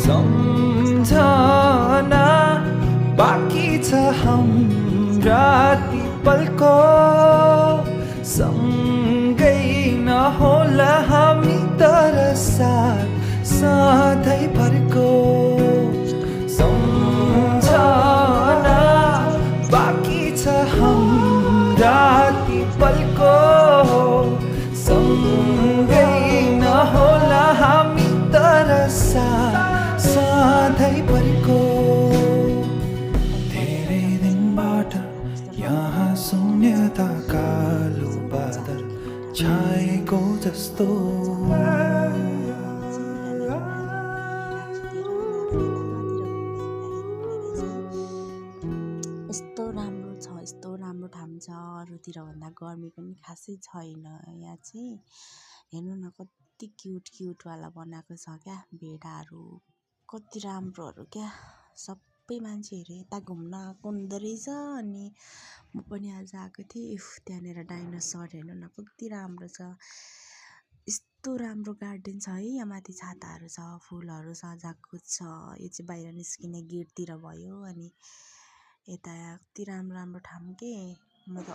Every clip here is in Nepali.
सम्झना बाँकी छ हाम्रा ती पलको सँगै नहोला हामी तर साथ सधैँभरको सम्झना बाँकी छ हाम्रा ती पलको सँगै नहोला हामी तर साथ सधैँभरको धेरै दिनबाट यहाँ शून्यता कालो बादल छाएको जस्तो यस्तो राम्रो छ, यस्तो राम्रो ठाउँ छ। अरूतिर भन्दा गर्मी पनि खासै छैन। यहाँ चाहिँ हेर्नु न कति क्युट क्युटवाला बनाएको छ क्या भेडाहरू, कति राम्रोहरू क्या। सबै मान्छेहरू यता घुम्न आएको हुँदो रहेछ। अनि म पनि आज आएको थिएँ। त्यहाँनिर डाइनोसर हेर्नु न कति राम्रो छ। यस्तो राम्रो गार्डन छ है। यहाँ माथि छाताहरू छ, फुलहरू सजाएको छ। यो चाहिँ बाहिर निस्किने गेटतिर भयो। अनि यता कति राम्रो राम्रो ठाउँ के। म त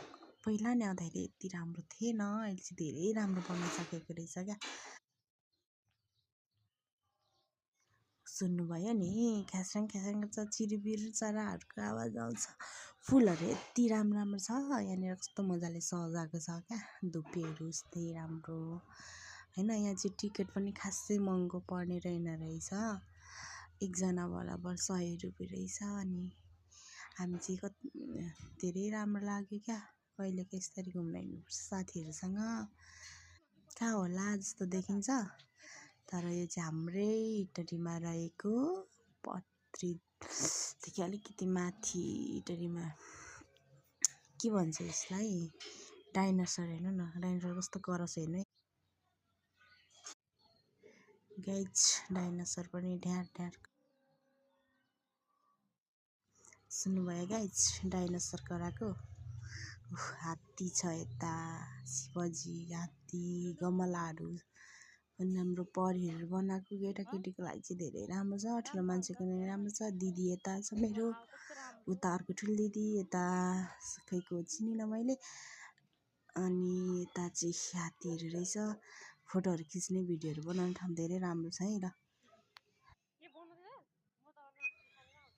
पहिला नि आउँदाखेरि यति राम्रो थिएन, अहिले चाहिँ धेरै राम्रो बनाइसकेको रहेछ क्या। सुन्नुभयो नि, ख्यास्राङ ख्यास्राङ गर्छ, चिरिबिर चराहरूको आवाज आउँछ। फुलहरू यति राम्रो राम्रो छ। यहाँनिर कस्तो मजाले सजाएको छ क्या। धुप्पीहरू यस्तै राम्रो होइन। यहाँ चाहिँ टिकट पनि खासै महँगो पर्ने रहेन रहेछ। एकजना बराबर 100 रुपियाँ रहेछ। अनि हामी चाहिँ कति धेरै राम्रो लाग्यो क्या। कहिलेको यसरी घुम्न हिँड्नुपर्छ साथीहरूसँग। कहाँ होला जस्तो देखिन्छ, तर यो चाहिँ हाम्रै इटरीमा रहेको पत्रीदेखि अलिकति माथि इटरीमा के भन्छ यसलाई, डाइनोसर हेर्नु न, डाइनोसर कस्तो कराउँछ हेर्नु है गाइज। डाइनोसर पनि ढ्याँट ढ्याँट सुन्नुभयो गाइज, डाइनोसर कराएको। हात्ती छ यता, शिवजी, हात्ती, गमलाहरू पनि राम्रो परिहरू बनाएको। केटाकेटीको लागि चाहिँ धेरै राम्रो छ, ठुलो मान्छेको लागि राम्रो छ। दिदी यता छ मेरो, उता अर्को ठुलो दिदी, यता खैको चिनिनँ मैले। अनि यता चाहिँ हात्तीहरू रहेछ। फोटोहरू खिच्ने भिडियोहरू बनाउने ठाउँ धेरै राम्रो छ है ल।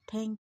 थ्याङ्क